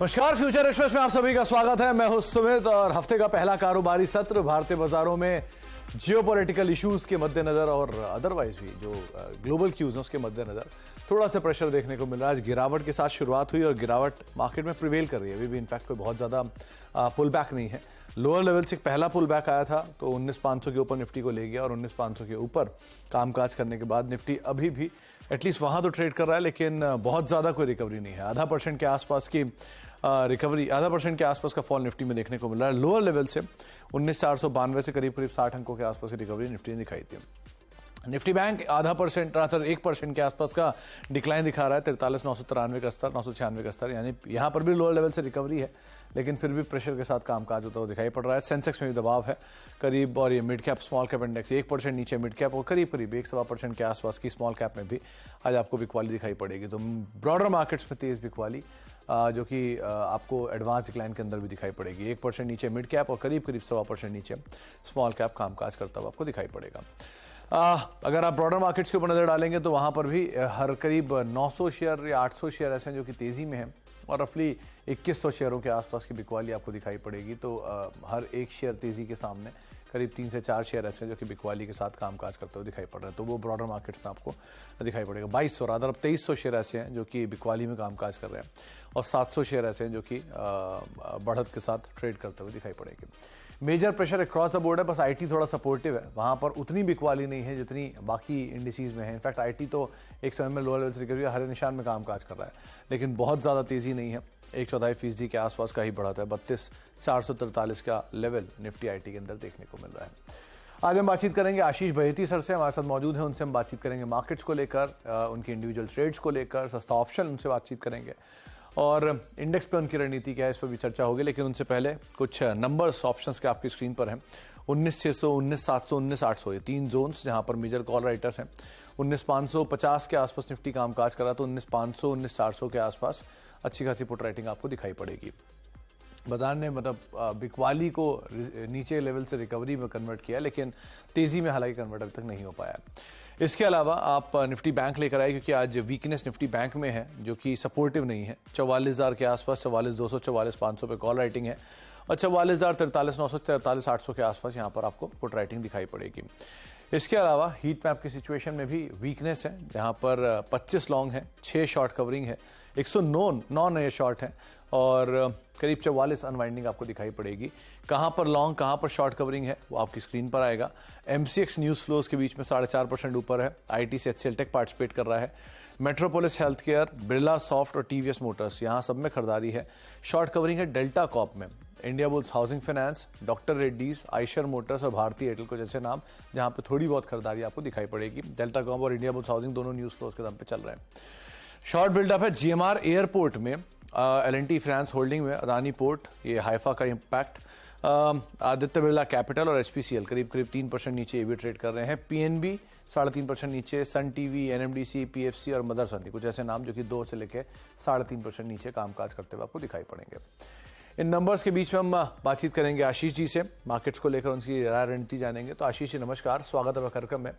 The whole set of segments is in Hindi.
नमस्कार, फ्यूचर एक्सप्रेस में आप सभी का स्वागत है। मैं हूं सुमित और हफ्ते का पहला कारोबारी सत्र भारतीय बाजारों में जियोपॉलिटिकल इश्यूज के मद्देनजर और अदरवाइज भी जो ग्लोबल क्यूज हैं उसके मद्देनजर थोड़ा सा प्रेशर देखने को मिल रहा है। आज गिरावट के साथ शुरुआत हुई और गिरावट मार्केट में प्रिवेल कर रही है। अभी भी इनफैक्ट कोई बहुत ज़्यादा पुल बैक नहीं है। लोअर लेवल से पहला पुल बैक आया था तो 19,500 के ऊपर निफ्टी को ले गया और 19,500 के ऊपर कामकाज करने के बाद निफ्टी अभी भी एटलीस्ट वहाँ तो ट्रेड कर रहा है, लेकिन बहुत ज़्यादा कोई रिकवरी नहीं है। आधा परसेंट के आसपास की रिकवरी, आधा परसेंट के आसपास का फॉल निफ्टी में देखने को मिल रहा है। लोअर लेवल से 19,492 से करीब 60 अंकों के आसपास की रिकवरी निफ्टी ने दिखाई थी। निफ्टी बैंक आधा परसेंट 1% के आसपास का डिक्लाइन दिखा रहा है। 43,993 का स्तर, 996 का स्तर, यानी यहाँ पर भी लोअर लेवल से रिकवरी है, लेकिन फिर भी प्रेशर के साथ कामकाज होता हुआ दिखाई पड़ रहा है। सेंसेक्स में भी दबाव है करीब, और ये mid cap small cap index 1% नीचे मिड कैप और करीब 1.25% के आसपास की स्मॉल कैप में भी आज आपको बिकवाली दिखाई पड़ेगी। तो ब्रॉडर मार्केट्स में तेज बिकवाली जो कि आपको एडवांस डिक्लाइन के अंदर भी दिखाई पड़ेगी। 1% नीचे मिड कैप और करीब 1.25% नीचे स्मॉल कैप कामकाज करता हुआ आपको दिखाई पड़ेगा। अगर आप ब्रॉडर मार्केट्स के ऊपर नजर डालेंगे तो वहां पर भी हर करीब 900 शेयर या 800 शेयर ऐसे हैं जो कि तेजी में हैं और रफली 2100 शेयरों के आसपास की बिकवाली आपको दिखाई पड़ेगी। तो हर एक शेयर तेजी के सामने करीब 3 से 4 शेयर ऐसे हैं जो कि बिकवाली के साथ कामकाज करते हुए दिखाई पड़ रहे हैं। तो वो ब्रॉडर मार्केट्स में आपको दिखाई पड़ेगा। 2200 रादर अब 2300 शेयर ऐसे हैं जो कि बिकवाली में कामकाज कर रहे हैं और 700 शेयर ऐसे हैं जो कि बढ़त के साथ ट्रेड करते हुए दिखाई पड़ेंगे। Major pressure across the board है, बस आईटी थोड़ा सपोर्टिव है, वहाँ पर उतनी बिकवाली नहीं है जितनी बाकी इंडिसीज में है। इनफैक्ट आईटी तो एक समय में लोअर लेवल से रिकवरी हरे निशान में कामकाज कर रहा है, लेकिन बहुत ज़्यादा तेज़ी नहीं है। 1.4% के आसपास का ही बढ़ा है। 32,443 का लेवल निफ्टी आईटी के अंदर देखने को मिल रहा है। आज हम बातचीत करेंगे आशीष बहेती सर से, हमारे साथ मौजूद हैं। उनसे हम बातचीत करेंगे मार्केट्स को लेकर, उनकी इंडिविजुअल ट्रेड्स को लेकर, सस्ता ऑप्शन, उनसे बातचीत करेंगे और इंडेक्स पे उनकी रणनीति क्या है इस पर भी चर्चा होगी। लेकिन उनसे पहले कुछ नंबर्स ऑप्शंस के आपकी स्क्रीन पर हैं। 19,600, 19,700, 19,800 ये 3 जोन्स जहां पर मेजर कॉल राइटर्स हैं। 19,550 के आसपास निफ्टी कामकाज करा तो 19,500, 19,400 के आसपास अच्छी खासी पुट राइटिंग आपको दिखाई पड़ेगी। बाजार ने मतलब बिकवाली को नीचे लेवल से रिकवरी में कन्वर्ट किया, लेकिन तेजी में हालांकि कन्वर्ट अभी तक नहीं हो पाया। इसके अलावा आप निफ्टी बैंक लेकर आए, क्योंकि आज वीकनेस निफ्टी बैंक में है जो कि सपोर्टिव नहीं है। 44,000 के आसपास 44,200, 44,500 पे कॉल राइटिंग है और 44,000, 43,900, 43,800 के आसपास यहाँ पर आपको पुट राइटिंग दिखाई पड़ेगी। इसके अलावा हीट मैप की सिचुएशन में भी वीकनेस है, जहाँ पर 25 लॉन्ग है, 6 शॉर्ट कवरिंग है, 109 नए शॉर्ट हैं और करीब 44 अनवाइंडिंग आपको दिखाई पड़ेगी। कहाँ पर लॉन्ग, कहाँ पर शॉर्ट कवरिंग है वो आपकी स्क्रीन पर आएगा। एमसीएक्स न्यूज़ फ्लोज के बीच में 4.5% ऊपर है। आईटी से एचसीएल टेक पार्टिसिपेट कर रहा है। Metropolis health care, Birla soft और टीवीएस मोटर्स, यहाँ सब में खरीदारी है। शॉर्ट कवरिंग है डेल्टा कॉप में, India bulls housing finance, doctor Reddy's, Eicher Motors और भारतीय एयरटेल को जैसे नाम जहाँ पे थोड़ी बहुत खरीदारी आपको दिखाई पड़ेगी। डेल्टा कॉप और इंडिया बुल्स हाउसिंग दोनों न्यूज़ फ्लोज के दम पे चल रहे हैं। शॉर्ट बिल्डअप है जीएमआर एयरपोर्ट में, एल&टी फाइनेंस होल्डिंग में, अदानी पोर्ट, ये हाइफा का इम्पैक्ट, आदित्य बिरला कैपिटल और एचपीसीएल करीब 3% नीचे ये भी ट्रेड कर रहे हैं। पीएनबी 3.5% नीचे, सन टीवी, एनएमडीसी, पीएफसी और मदरसन, कुछ ऐसे नाम जो कि 2 से लेकर 3.5% नीचे कामकाज करते हुए आपको दिखाई पड़ेंगे। इन नंबर्स के बीच में हम बातचीत करेंगे आशीष जी से, मार्केट्स को लेकर उनकी राय रणनीति जानेंगे। तो आशीष जी नमस्कार, स्वागत है कार्यक्रम में।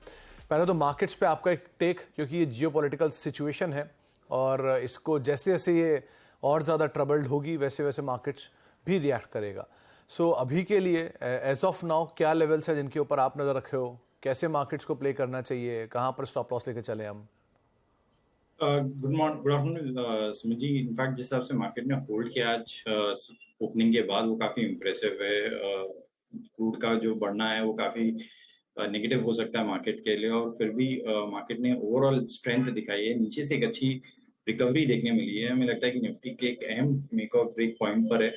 पहले तो मार्केट्स पे आपका एक टेक, क्योंकि ये जियोपॉलिटिकल सिचुएशन है और इसको जैसे जैसे ये और ज़्यादा ट्रबल्ड होगी वैसे वैसे मार्केट्स भी रिएक्ट करेगा। सो अभी के लिए एज ऑफ नाउ क्या लेवल्स है जिनके ऊपर आप नज़र रखे हो, कैसे मार्केट्स को प्ले करना चाहिए, कहाँ पर स्टॉप लॉस लेके चले हम? Good afternoon Sumit ji. In fact जिस हिसाब से मार्केट ने होल्ड किया आज ओपनिंग के बाद वो काफी इम्प्रेसिव है। क्रूड का जो बढ़ना है वो काफी नेगेटिव हो सकता है मार्केट के लिए, और फिर भी मार्केट ने ओवरऑल स्ट्रेंथ दिखाई है। नीचे से एक अच्छी रिकवरी देखने मिली है। हमें लगता है कि निफ्टी के एक अहम मेक और ब्रेक पॉइंट पर है।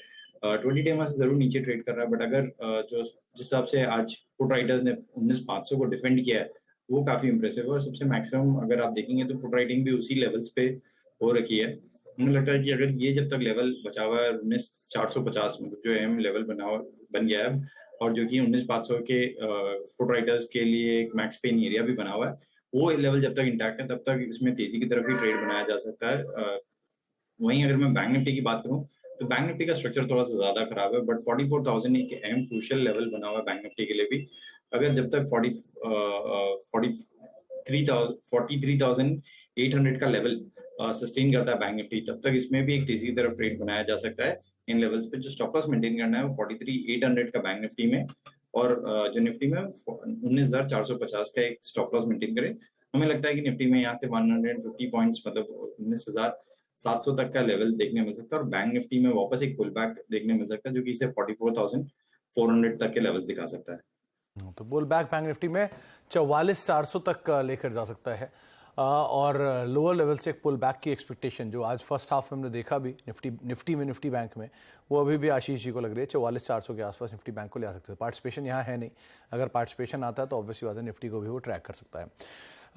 20 डे से जरूर नीचे ट्रेड कर रहा है, बट अगर जो जिस हिसाब से आज पुट राइटर्स ने 19,500 को डिफेंड किया है वो काफी इंप्रेसिव है। और सबसे मैक्सिमम अगर आप देखेंगे तो पुट राइटिंग भी उसी लेवल्स पे हो रखी है। मुझे लगता है कि अगर ये जब तक लेवल बचा हुआ है 19,450 मतलब जो अहम लेवल बन गया है, और जो कि 19,500 के पुट राइटर्स के लिए एक मैक्स पेन एरिया भी बना हुआ है, वो लेवल जब तक इंटैक्ट है तब तक इसमें तेजी की तरफ ही ट्रेड बनाया जा सकता है। वहीं अगर मैं बैंक निफ्टी की बात करूं तो बैंक निफ्टी का स्ट्रक्चर थोड़ा सा ज्यादा खराब है, बट 44,000 एक अहम क्रूशियल लेवल बना हुआ है बैंक निफ्टी के लिए भी। अगर जब तक 43,800 का लेवल सस्टेन करता है बैंक निफ्टी, तब तक इसमें भी एक तेजी की तरफ ट्रेड बनाया जा सकता है इन लेवल्स पे। जो स्टॉप लॉस मेंटेन करना है वो 43,800 का बैंक निफ्टी में, और जो निफ्टी में 19,450 का एक स्टॉप लॉस मेंटेन करें। हमें लगता है कि निफ्टी में यहाँ से 150 पॉइंट्स मतलब 19,700 तक का लेवल देखने मिल सकता है, और बैंक निफ्टी में वापस एक पुल बैक देखने मिल सकता है जो कि इसे 44,400 तक के लेवल्स दिखा सकता है। तो बुल बैक बैंक निफ्टी में 44,400 तक लेकर जा सकता है, और लोअर लेवल से एक पुल बैक की एक्सपेक्टेशन जो आज फर्स्ट हाफ में हमने देखा भी निफ्टी बैंक में, वो अभी भी आशीष जी को लग रही है 44,400 के आसपास निफ्टी बैंक को ले आ सकते हैं। पार्टिसिपेशन यहाँ है नहीं, अगर पार्टिसिपेशन आता है तो ऑब्वियसली बात है निफ्टी को भी वो ट्रैक कर सकता है।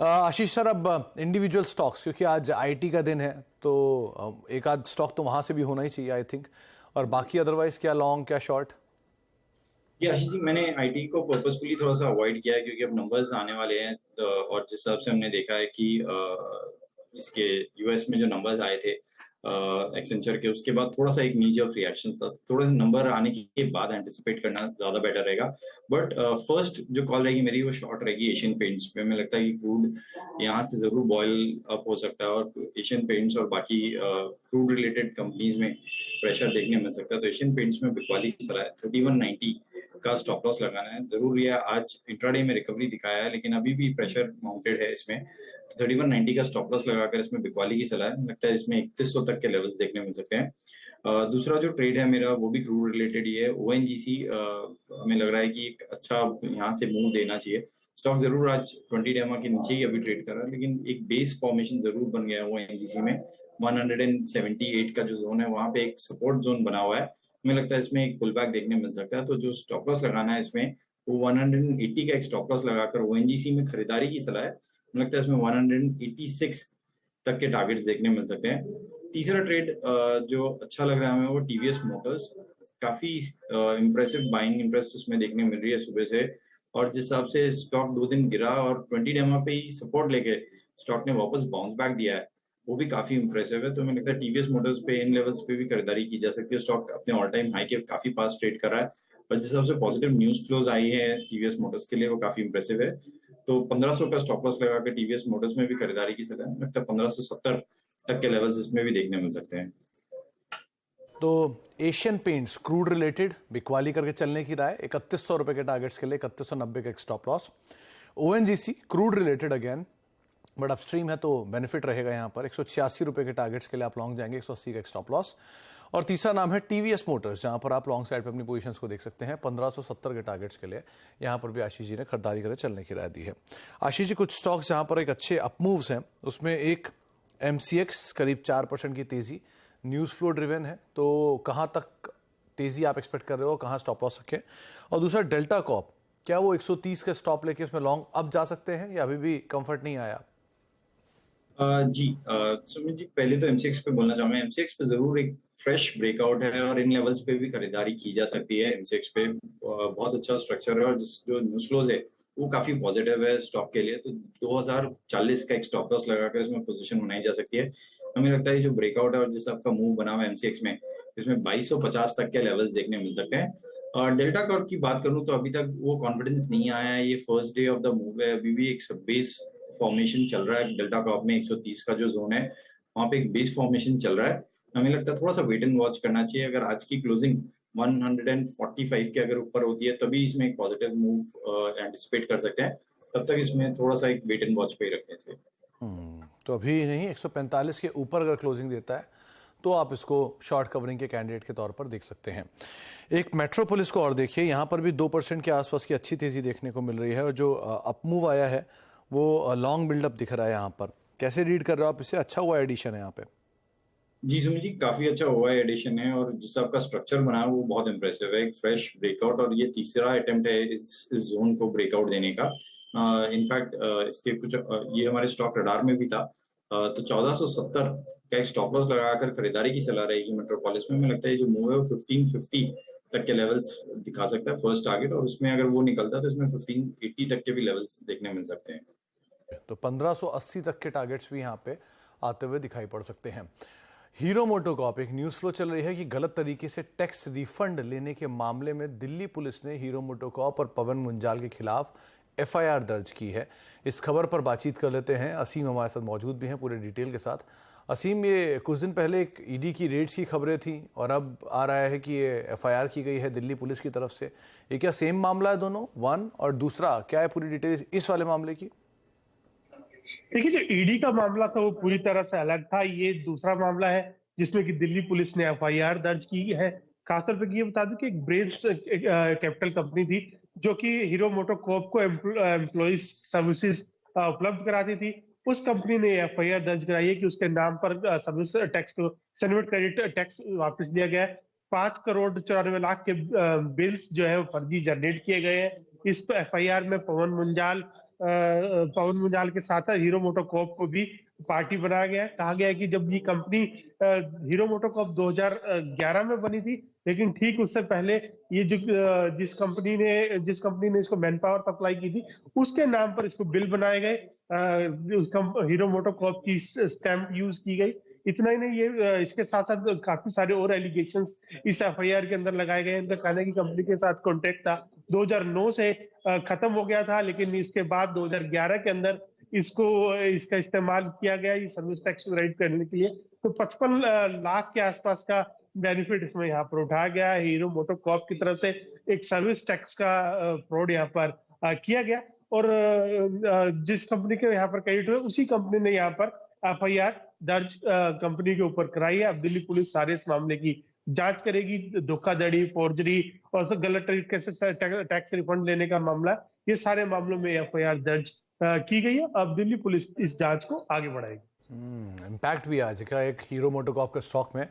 आशीष सर, अब इंडिविजुअल स्टॉक्स, क्योंकि आज आईटी का दिन है तो एक आध स्टॉक तो वहाँ से भी होना ही चाहिए आई थिंक, और बाकी अदरवाइज क्या लॉन्ग क्या शॉर्ट? ये आशीष जी, मैंने आईटी को पर्पसफुली थोड़ा सा अवॉइड किया है क्योंकि अब नंबर्स आने वाले हैं, और जिस हिसाब से हमने देखा है कि इसके यूएस में जो नंबर्स आए थे एक्सेंचर के, उसके बाद थोड़ा सा एक नी जर्क रिएक्शन था। थोड़े से नंबर आने के बाद एंटिसिपेट करना ज्यादा बेटर रहेगा। बट फर्स्ट जो कॉल रहेगी मेरी वो शॉर्ट रहेगी एशियन पेंट्स पे। हमें लगता है कि क्रूड यहाँ से जरूर बॉयल अप हो सकता है, और एशियन पेंट्स और बाकी क्रूड रिलेटेड कंपनीज में प्रेशर देखने मिल सकता है। तो एशियन पेंट्स में बिकवाली की सलाह है, 3190 का स्टॉप लॉस लगाना है। जरूर यह आज इंट्राडे में रिकवरी दिखाया है, लेकिन अभी भी प्रेशर माउंटेड है इसमें। 3190 का स्टॉप लॉस लगाकर इसमें बिकवाली की सलाह है। लगता है इसमें 3100 तक के लेवल्स देखने मिल सकते हैं। दूसरा जो ट्रेड है मेरा वो भी क्रूड रिलेटेड ही है, ओएनजीसी। हमें लग रहा है कि एक अच्छा यहाँ से मूव देना चाहिए। स्टॉक जरूर आज 20 डेमा के नीचे ही अभी ट्रेड कर रहा है, लेकिन एक बेस फॉर्मेशन जरूर बन गया है ओएनजीसी में। 178 का जो जोन है वहां पे एक सपोर्ट जोन बना हुआ है। हमें लगता है इसमें एक पुल बैक देखने मिल सकता है। तो जो स्टॉप लॉस लगाना है इसमें वो 180 का एक स्टॉप लॉस लगाकर ओएनजीसी में खरीदारी की सलाह है। मुझे लगता है इसमें 186 तक के टारगेट्स देखने मिल सकते हैं। तीसरा ट्रेड जो अच्छा लग रहा है हमें वो टीवीएस मोटर्स। काफी इंप्रेसिव बाइंग इंटरेस्ट उसमें देखने मिल रही है सुबह से, और जिस हिसाब से स्टॉक 2 दिन गिरा और 20 डेमा पे ही सपोर्ट लेके स्टॉक ने वापस बाउंस बैक दिया है, वो भी काफी इंप्रेसिव है। तो मुझे लगता है टीवीएस मोटर्स पे इन लेवल्स पे भी खरीदारी की जा सकती है। स्टॉक अपने ऑल टाइम हाई के काफी पास ट्रेड कर रहा है, और जिस हिसाब से पॉजिटिव न्यूज फ्लोज आई है टीवीएस मोटर्स के लिए वो काफी इंप्रेसिव है। तो 1500 का स्टॉप लॉस लगाकर टीवीएस मोटर्स में भी खरीदारी की सलाह है। लगता है 1570 तक के लेवल्स इसमें भी देखने मिल सकते हैं। तो एशियन पेंट्स क्रूड रिलेटेड बिकवाली करके चलने की राय, 3100 रुपए के टारगेट्स के लिए 3190 का एक stop loss. ONGC crude related again, but upstream है तो बेनिफिट रहेगा यहाँ पर। 186 रुपए के टारगेट्स के लिए आप लॉन्ग जाएंगे, 180 का एक स्टॉप लॉस। और तीसरा नाम है टीवीएस मोटर्स, जहां पर आप लॉन्ग साइड पे अपनी पोजीशंस को देख सकते हैं 1570 के टारगेट्स के लिए। यहाँ पर भी आशीष जी ने खरीदारी करे चलने की राय दी है। आशीष जी, कुछ स्टॉक्स जहां पर एक अच्छे अपमूव्स हैं, उसमें एक एमसीएक्स करीब 4% की तेजी, न्यूज फ्लो ड्रिवन है, तो कहां तक तेजी आप एक्सपेक्ट कर रहे हो, कहां स्टॉप लॉस रखें? और दूसरा डेल्टा कॉप, क्या वो 130 का स्टॉप लेके उसमें लॉन्ग अब जा सकते हैं या अभी भी कंफर्ट नहीं आया? जी सुमित जी, पहले तो एमसीएक्स पे बोलना चाहूंगा। एमसीएक्स पे जरूर एक फ्रेश ब्रेकआउट है, और इन लेवल्स पे भी खरीदारी की जा सकती है। एमसीएक्स पे बहुत अच्छा स्ट्रक्चर है, और जो न्यूज फ्लोज है वो काफी पॉजिटिव है स्टॉक के लिए। तो 2040 का एक स्टॉप लॉस लगाकर इसमें पोजीशन बनाई जा सकती है। हमें लगता है जो ब्रेकआउट है और जिस आपका मूव बना हुआ है एमसीएक्स में, इसमें 2250 तक के लेवल्स देखने मिल सकते हैं। और डेल्टा कॉर्प की बात करूं तो अभी तक वो कॉन्फिडेंस नहीं आया है। ये first day of the move है, अभी भी एक बेस फॉर्मेशन चल रहा है। डेल्टा कॉर्प में 130 का जो जोन है वहां पे एक बेस फॉर्मेशन चल रहा है। हमें लगता है थोड़ा सा वेट एंड वॉच करना चाहिए। अगर आज की क्लोजिंग 145 के अगर ऊपर होती है तभी इसमें एक पॉजिटिव मूव एंटिसिपेट कर सकते हैं। तब तक इसमें थोड़ा सा एक वेट एंड वॉच पे ही रखें इसे। तो अभी नहीं, 145 के ऊपर अगर क्लोजिंग देता है तो आप इसको शॉर्ट कवरिंग के कैंडिडेट के तौर पर देख सकते हैं। एक मेट्रोपोलिस को और देखिए, यहाँ पर भी 2% के आसपास की अच्छी तेजी देखने को मिल रही है, और जो अपमूव आया है वो लॉन्ग बिल्डअप दिख रहा है यहाँ पर। कैसे रीड कर रहे हो आप इसे? अच्छा हुआ एडिशन है यहाँ पे? जी सुमित जी, काफी अच्छा हुआ है एडिशन है, और जिस आपका स्ट्रक्चर बना है वो बहुत इंप्रेसिव है। एक फ्रेश ब्रेकआउट, और ये तीसरा अटेम्प्ट है इस जोन को ब्रेकआउट देने का। इनफैक्ट इसके कुछ ये हमारे स्टॉक रडार में भी था। तो 1470 का एक स्टॉप लॉस लगाकर खरीदारी की सलाह रहेगी मेट्रोपोलिस में। मुझे लगता है ये जो मूव है वो 1550 तक के लेवल्स दिखा सकता है फर्स्ट टारगेट, और उसमें अगर वो निकलता है तो इसमें 1580 तक के भी लेवल्स देखने मिल सकते हैं। तो 1580 तक के टारगेट्स भी यहाँ पे आते हुए दिखाई पड़ सकते हैं। हीरो मोटोकॉर्प, एक न्यूज फ्लो चल रही है कि गलत तरीके से टैक्स रिफंड लेने के मामले में दिल्ली पुलिस ने हीरो मोटोकॉर्प और पवन मुंजाल के खिलाफ एफआईआर दर्ज की है। इस खबर पर बातचीत कर लेते हैं। असीम हमारे साथ मौजूद भी हैं पूरे डिटेल के साथ। असीम, ये कुछ दिन पहले एक ईडी की रेड्स की खबरें थी और अब आ रहा है कि ये एफआईआर की गई है दिल्ली पुलिस की तरफ से। ये क्या सेम मामला है दोनों, वन, और दूसरा क्या है पूरी डिटेल इस वाले मामले की? देखिए, जो ईडी का मामला था वो पूरी तरह से अलग था। ये दूसरा मामला है जिसमें कि दिल्ली पुलिस ने एफआईआर दर्ज की है। खासतौर पर ये बता दूं कि एक ब्रेव्स कैपिटल कंपनी थी जो कि हीरो मोटोकॉर्प को एम्प्लॉइज सर्विसेज उपलब्ध कराती थी। उस कंपनी ने एफआईआर दर्ज कराई है कि उसके नाम पर सर्विस टैक्स को सर्विस क्रेडिट टैक्स वापस लिया गया है। 5 करोड़ 94 लाख के बिल्स जो है वो फर्जी जनरेट किए गए हैं। इस एफआईआर में पवन मुंजाल के साथ हीरो मोटोकॉर्प को भी पार्टी बनाया गया है। कहा गया है कि जब ये कंपनी हीरो मोटोकॉर्प 2011 में बनी थी, लेकिन ठीक उससे पहले ये जो जिस कंपनी ने इसको मैन पावर सप्लाई की थी, उसके नाम पर इसको बिल बनाए गए। हीरो मोटोकॉर्प की स्टैंप यूज की गई। इतना ही नहीं, ये इसके साथ साथ काफी सारे और एलिगेशंस इस एफआईआर के अंदर लगाए गए। इनका कहना है कि कंपनी के साथ कॉन्ट्रैक्ट था 2009 से खत्म हो गया था, लेकिन इसके बाद 2011 के अंदर इसका इस्तेमाल किया गया ये सर्विस टैक्स राइट करने के लिए। तो 55 लाख के आसपास का बेनिफिट इसमें यहाँ पर उठाया गया है। हीरो मोटोकॉर्प की तरफ से एक सर्विस टैक्स का फ्रॉड यहाँ पर किया गया और जिस कंपनी के यहाँ पर क्रेडिट हुए उसी कंपनी ने यहाँ पर एफआईआर दर्ज कंपनी के ऊपर कराई है। अब दिल्ली पुलिस सारे इस मामले की जांच करेगी। धोखाधड़ी, फोर्जरी और गलत तरीके से टैक्स रिफंड लेने का मामला, ये सारे मामलों में एफआईआर दर्ज की गई है। अब दिल्ली पुलिस इस जांच को आगे बढ़ाएगी। इम्पैक्ट भी आज का एक हीरो मोटोकॉर्प के स्टॉक में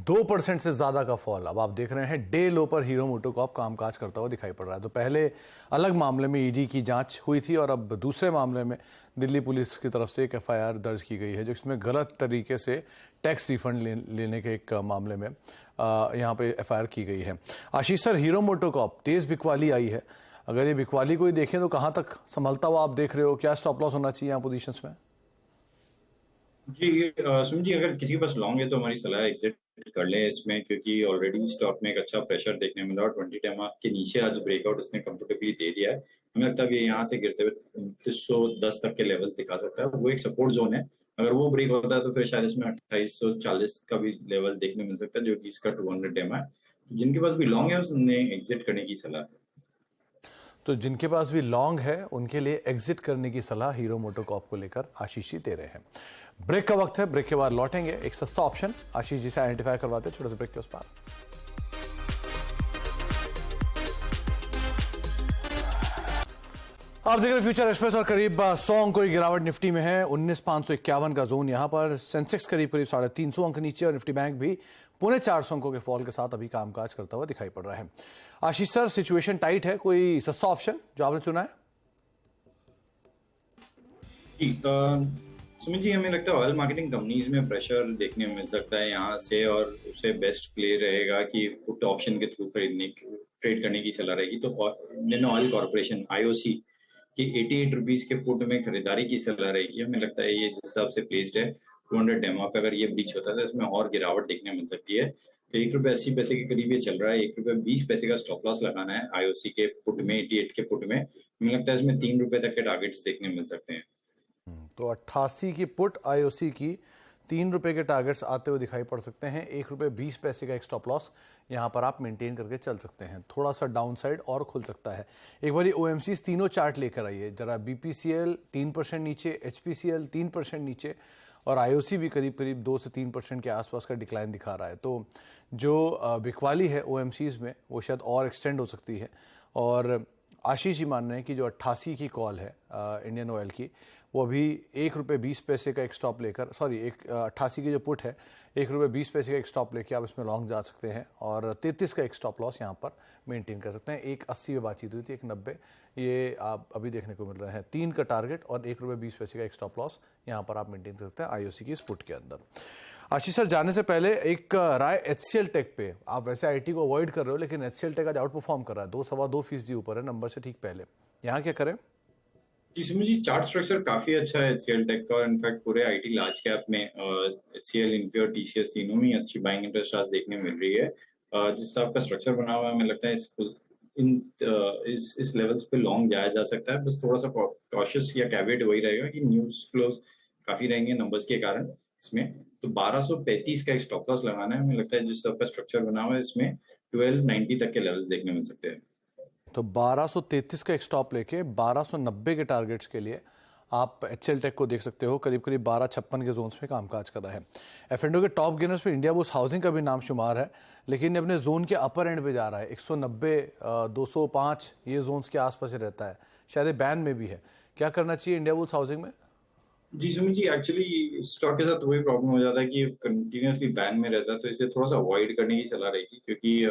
2% से ज्यादा का फॉल। अब आप देख रहे हैं डे लो पर हीरो मोटोकॉर्प कामकाज करता हुआ दिखाई पड़ रहा है। तो पहले अलग मामले में ईडी की जांच हुई थी और अब दूसरे मामले में दिल्ली पुलिस की तरफ से एक एफआईआर दर्ज की गई है जो इसमें गलत तरीके से टैक्स रिफंड लेने के एक मामले में यहाँ पे एफआईआर की गई है। आशीष सर, हीरो मोटोकॉर्प तेज बिकवाली आई है। अगर ये बिकवाली कोई देखें तो कहाँ तक संभलता हुआ आप देख रहे हो? क्या स्टॉप लॉस होना चाहिए यहाँ पोजीशंस में? जी सुमित जी, अगर किसी के पास लॉन्ग है तो हमारी सलाह एग्जिट कर लें इसमें, क्योंकि ऑलरेडी स्टॉक में एक अच्छा प्रेशर देखने मिला और 20 टाइम के नीचे आज ब्रेकआउट इसने कंफर्टेबली दे दिया है। हमें लगता है कि यहाँ से गिरते हुए 2910 तक के लेवल्स दिखा सकता है। वो एक सपोर्ट जोन है। अगर वो ब्रेक होता है तो फिर शायद इसमें 2840 का भी लेवल देखने मिल सकता है जो कि इसका 200 टाइम है। तो जिनके पास भी लॉन्ग है उसने एग्जिट करने की सलाह है। तो जिनके पास भी लॉन्ग है उनके लिए एग्जिट करने की सलाह हीरो मोटोकॉर्प को लेकर आशीष जी दे रहे हैं। ब्रेक का वक्त है, ब्रेक के बाद लौटेंगे। एक सस्ता ऑप्शन आशीष जी से आइडेंटिफाई करवाते हैं, छोटे से ब्रेक के उस पार। आप देख रहे हैं फ्यूचर एक्सप्रेस और करीब 100 अंकों की गिरावट निफ्टी में है। 19,551 का जोन यहां पर। सेंसेक्स करीब 350 अंक नीचे और निफ्टी बैंक भी 450 अंकों के फॉल के साथ अभी कामकाज करता हुआ दिखाई पड़ रहा है। आशीष सर, सिचुएशन टाइट है, कोई सस्ता ऑप्शन जो आपने चुना है? सुमित जी, हमें लगता है ऑयल मार्केटिंग कंपनीज में प्रेशर देखने में मिल सकता है यहाँ से, और उसे बेस्ट प्ले रहेगा कि पुट ऑप्शन के थ्रू ट्रेड करने की सलाह रहेगी। तो इंडियन ऑयल कॉर्पोरेशन IOC की 88 रुपीज के पुट में खरीदारी की सलाह रहेगी। हमें लगता है ये जिस हिसाब से प्लेस्ड है 200 डेमो पे, अगर ये ब्रीच होता है तो इसमें और गिरावट देखने मिल सकती है। तो ₹1.80 के करीब ये चल रहा है। ₹1.20 का स्टॉप लॉस लगाना है IOC के पुट में, 88 के पुट में। हमें लगता है इसमें ₹3 तक के टारगेट्स देखने मिल सकते हैं। तो 88 की पुट IOC की ₹3 के टारगेट्स आते हुए दिखाई पड़ सकते हैं। ₹1.20 का एक स्टॉप लॉस यहाँ पर आप मेंटेन करके चल सकते हैं। थोड़ा सा डाउन साइड और खुल सकता है। एक बार OMCs तीनों चार्ट लेकर आइए जरा। BPCL 3% नीचे, HPCL 3% नीचे और IOC भी करीब 2 से 3% के आसपास का डिक्लाइन दिखा रहा है। तो जो बिकवाली है OMCs में वो शायद और एक्सटेंड हो सकती है। और आशीष जी मान रहे हैं कि जो 88 की कॉल है इंडियन ऑयल की, वो अभी ₹1.20 का एक स्टॉप लेकर, 88 की जो पुट है ₹1.20 का एक स्टॉप लेके आप इसमें लॉन्ग जा सकते हैं और 33 का एक स्टॉप लॉस यहाँ पर मेंटेन कर सकते हैं। 1.80 में बातचीत हुई थी, 1.90 ये आप अभी देखने को मिल रहा है। 3 का टारगेट और ₹1.20 का एक स्टॉप लॉस यहाँ पर आप मेंटेन कर सकते हैं IOC की इस पुट के अंदर। आशीष सर, जाने से पहले एक राय HCL टेक पे। आप वैसे IT को अवॉइड कर रहे हो लेकिन HCL टेक आज आउट परफॉर्म कर रहा है, 2.25% ऊपर है नंबर से ठीक पहले। यहाँ क्या करें? जी सुमित जी, चार्ट स्ट्रक्चर काफी अच्छा है HCL टेक का, और इनफैक्ट पूरे IT लार्ज कैप में HCL, इन्फी और TCS तीनों में अच्छी बाइंग इंटरेस्ट आज देखने मिल रही है। जिस हिसाब का स्ट्रक्चर बना हुआ है, हमें लगता है इस लेवल्स पे लॉन्ग जाया जा सकता है। बस थोड़ा सा कॉशियस या कैवेट वही रहेगा कि न्यूज फ्लोज काफी रहेंगे नंबर्स के कारण इसमें। तो 1235 का एक स्टॉप लॉस लगाना है। हमें लगता है जिस तरह का स्ट्रक्चर बना हुआ है इसमें 1290 तक के लेवल्स देखने मिल सकते हैं। तो 1233 का एक स्टॉप लेके 1290 के टारगेट्स के लिए आप HCL टेक को देख सकते हो, करीब करीब 1256 के जोन्स में कामकाज कर रहा है। एफ&ओ के टॉप गेनर्स में इंडिया बुल्स हाउसिंग का भी नाम शुमार है, लेकिन अपने जोन के अपर एंड पे जा रहा है। 190 205 ये जोन्स के आसपास ही रहता है, शायद बैन में भी है। क्या करना चाहिए इंडिया बुल्स हाउसिंग में? जी सुमित जी, एक्चुअली स्टॉक के साथ वही प्रॉब्लम हो जाता है कि कंटिन्यूअसली बैन में रहता है, तो इसे थोड़ा सा अवॉइड करने की सलाह रहेगी, क्योंकि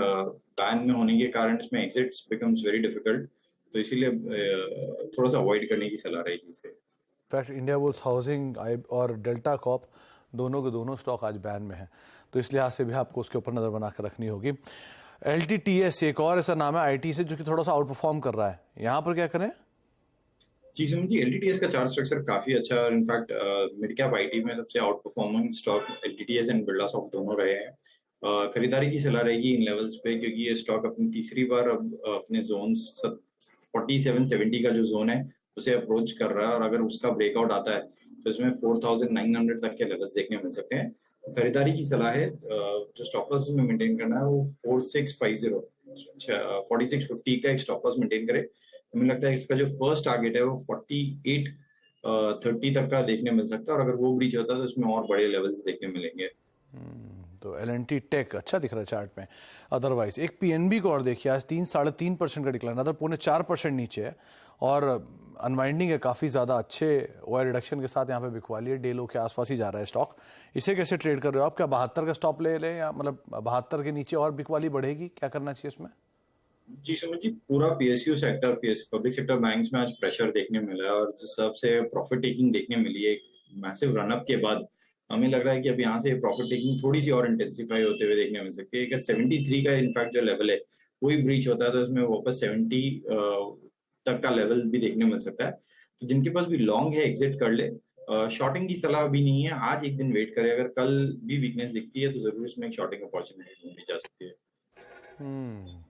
बैन में होने के कारण इसमें एग्जिट्स बिकम्स वेरी डिफिकल्ट, तो इसीलिए थोड़ा सा अवॉइड करने की सलाह रहेगी इसे। इनफैक्ट इंडिया बुल्स हाउसिंग और डेल्टा कॉप दोनों के दोनों स्टॉक आज बैन में है, तो इस लिहाज से भी आपको उसके ऊपर नज़र बना कर रखनी होगी। LTTS एक और ऐसा नाम है IT से जो कि थोड़ा सा आउट परफॉर्म कर रहा है, यहाँ पर क्या करें? जी सुमित जी, LTTS का चार्ट स्ट्रक्चर काफी अच्छा है और इनफैक्ट मिड कैप IT में सबसे out performing stock LTTS and Birlasoft दोनों रहे हैं। खरीदारी की सलाह रहेगी इन लेवल्स पे, क्योंकि ये स्टॉक अपनी तीसरी बार अब अपने जोन 4770 का जो जोन है उसे अप्रोच कर रहा है, और अगर उसका ब्रेकआउट आता है तो इसमें 4900 तक के लेवल्स देखने मिल सकते हैं। तो खरीदारी की सलाह है, जो स्टॉप लॉस में मेंटेन करना है वो 4650 4650 का एक स्टॉप लॉस मेंटेन करे। हमें लगता है इसका जो फर्स्ट टारगेट है वो 4830 तक का देखने मिल सकता है, और अगर वो ब्रीच होता है तो इसमें और बड़े लेवल्स देखने मिलेंगे। तो L&T टेक अच्छा दिख रहा है चार्ट में। अदरवाइज एक PNB को और देखिए, आज 3-3.5% का डिक्लाइन, अदर 4.5% नीचे है, और अनवाइंडिंग है काफ़ी ज़्यादा अच्छे ओआई रिडक्शन के साथ। यहाँ पे बिकवाली है, डे लो के आसपास ही जा रहा है स्टॉक। इसे कैसे ट्रेड कर रहे हो आप? क्या 72 का स्टॉप ले लें, या मतलब 72 के नीचे और बिकवाली बढ़ेगी? क्या करना चाहिए इसमें? जी सुमित जी, पूरा PSU sector, public sector banks में आज प्रेशर देखने मिला है, और जिस हिसाब से प्रॉफिट टेकिंग देखने मिली है मैसिव रनअप के बाद, हमें लग रहा है कि अब यहाँ से प्रॉफिट टेकिंग थोड़ी सी और इंटेंसिफाई होते हुए देखने मिल सकती है। अगर 73 का इनफैक्ट जो लेवल है वही ब्रीच होता है तो इसमें वापस 70 तक का लेवल भी देखने मिल सकता है। तो जिनके पास भी लॉन्ग है एग्जिट कर ले, शॉर्टिंग की सलाह अभी नहीं है, आज एक दिन वेट करें। अगर कल भी वीकनेस दिखती है तो जरूर इसमें एक शॉर्टिंग अपॉर्चुनिटी ढूंढी जा सकती है।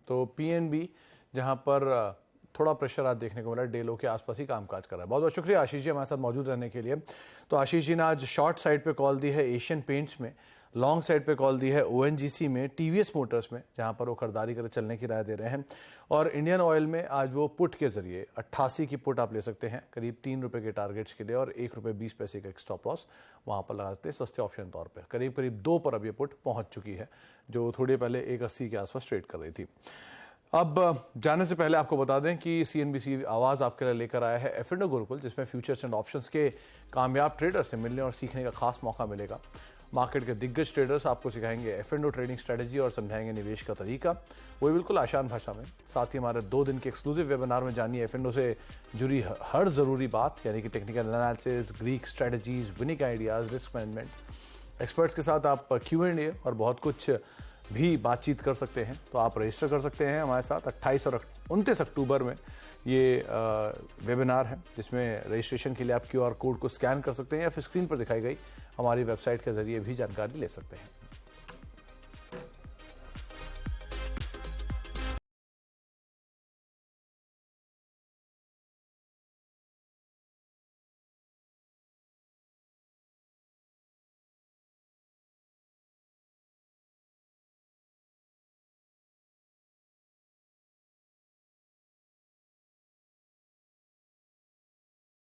तो PNB जहाँ पर थोड़ा प्रेशर आज देखने को मिला, डेलो के आसपास ही कामकाज कर रहा है। बहुत बहुत शुक्रिया आशीष जी हमारे साथ मौजूद रहने के लिए। तो आशीष जी ने आज शॉर्ट साइड पे कॉल दी है एशियन पेंट्स में, लॉन्ग साइड पे कॉल दी है ONGC में, TVS मोटर्स में, जहाँ पर वो खरीदारी कर चलने की राय दे रहे हैं, और इंडियन ऑयल में आज वो पुट के जरिए 88 की पुट आप ले सकते हैं करीब 3 रुपये के टारगेट्स के लिए, और 1 रुपये 20 पैसे का एक स्टॉप लॉस वहाँ पर लगा सकते हैं सस्ते ऑप्शन तौर पर। करीब करीब 2 पर अब ये पुट पहुँच चुकी है, जो थोड़ी पहले 180 के आसपास ट्रेड कर रही थी। अब जाने से पहले आपको बता दें कि CNBC आवाज़ आपके लिए लेकर आया है F&O गुरुकुल, जिसमें फ्यूचर्स एंड ऑप्शंस के कामयाब ट्रेडर से मिलने और सीखने का खास मौका मिलेगा। मार्केट के दिग्गज ट्रेडर्स आपको सिखाएंगे F&O ट्रेडिंग स्ट्रेटजी और समझाएंगे निवेश का तरीका, वो बिल्कुल आसान भाषा में। साथ ही हमारे 2 दिन के एक्सक्लूसिव वेबिनार में जानिए F&O से जुड़ी हर ज़रूरी बात, यानी कि technical analysis, Greek strategies, winning ideas, risk management. Experts के साथ आप Q&A और बहुत कुछ भी बातचीत कर सकते हैं। तो आप रजिस्टर कर सकते हैं हमारे साथ। 28 और 29 अक्टूबर में ये वेबिनार है, जिसमें रजिस्ट्रेशन के लिए आप QR कोड को स्कैन कर सकते हैं, या फिर स्क्रीन पर दिखाई गई हमारी वेबसाइट के जरिए भी जानकारी ले सकते हैं।